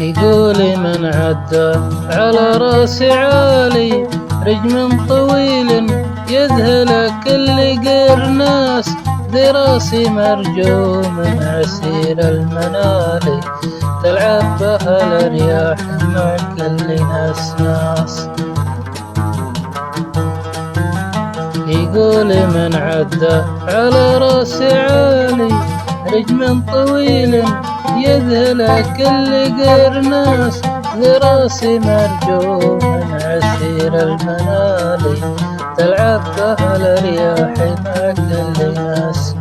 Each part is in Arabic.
يقول من عدى على راس عالي رجم طويل يذهل كل قرناس، ذي راسي مرجوم عسير المنالي تلعب بها الرياح مع كل ناس. يقول من عدى على راس عالي رجم طويل يذهل كل قرناس، ذي راسي مرجوم عسير المنالي تلعب بها الرياح مع كل ناس.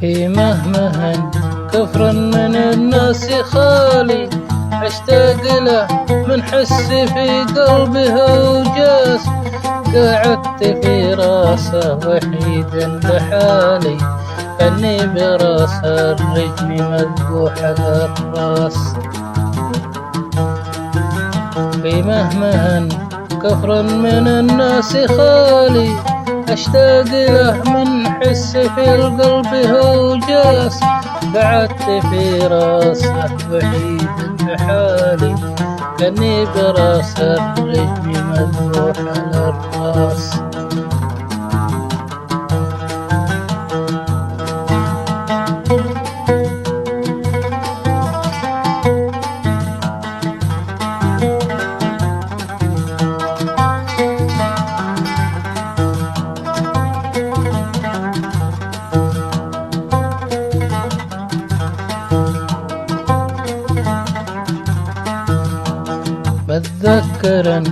في مهمه كفر من الناس خالي اشتاق له من حس في قلبه وجاس، قعدت في راسه وحيد لحالي اني براس الرجم مذبوح الراس. في مهمه كفر من الناس خالي اشتاق له من حس في القلب هوجاس، قعدت في راسه وحيد لحالي كاني براس الرجم مذبوح الراس. متذكرا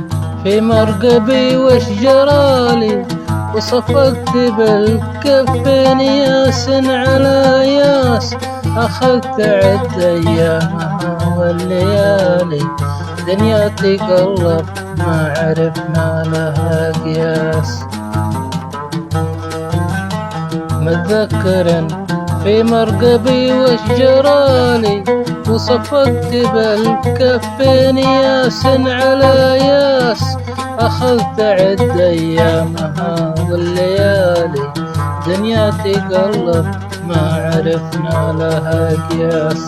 في مرقبي وش جرالي وصفقت بالكفين ياس على ياس، أخذت عد أيامها والليالي دنيا تقلب ما عرفنا لها قياس. متذكرا في مرقبي وش جرالي وصفقت بالكفين ياس على ياس، أخذت عد أيامها والليالي دنيا تقلب ما عرفنا لها قياس.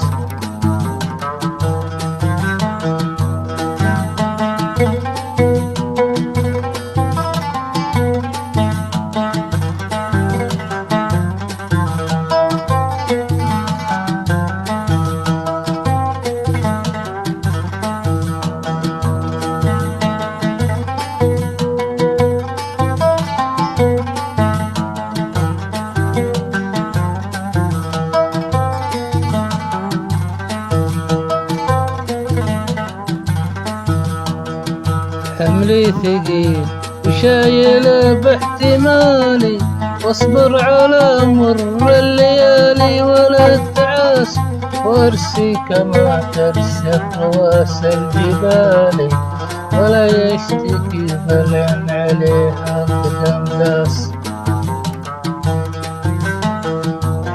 حملي ثقيل وشايله باحتمالي واصبر على مر الليالي ولا تعاس، وارسي كما ترسي رواس الجبال ولا يشتكي ضلع عليها قدم داس.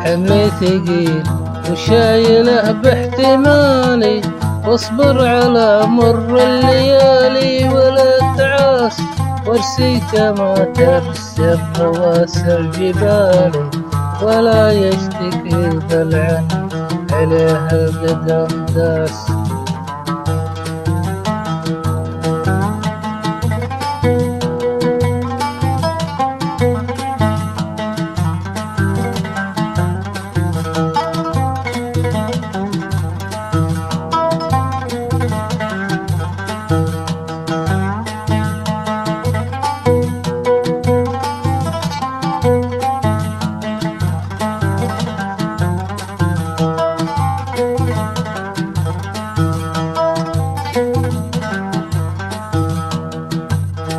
حملي ثقيل وشايله باحتمالي واصبر على مر الليالي ولا تعاس، وارسي كما ترسي رواس الجبال ولا يشتكي ضلعا عليها القدم داس.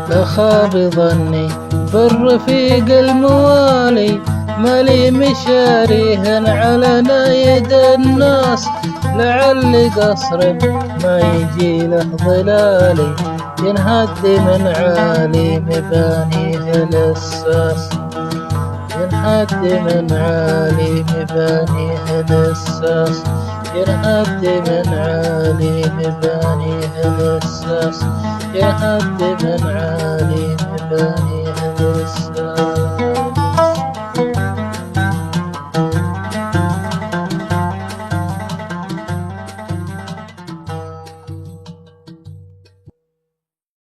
لا خاب ظني بالرفيق الموالي مالي مشاريهن على نايد الناس، لعل قصر ما يجي له ظلالي ينهد من عالي مبانيه الاساس، ينهد من عالي مبانيه الاساس، ينهد من عالي مبانيه الاساس، ينهد من عالي مبانيه الاساس.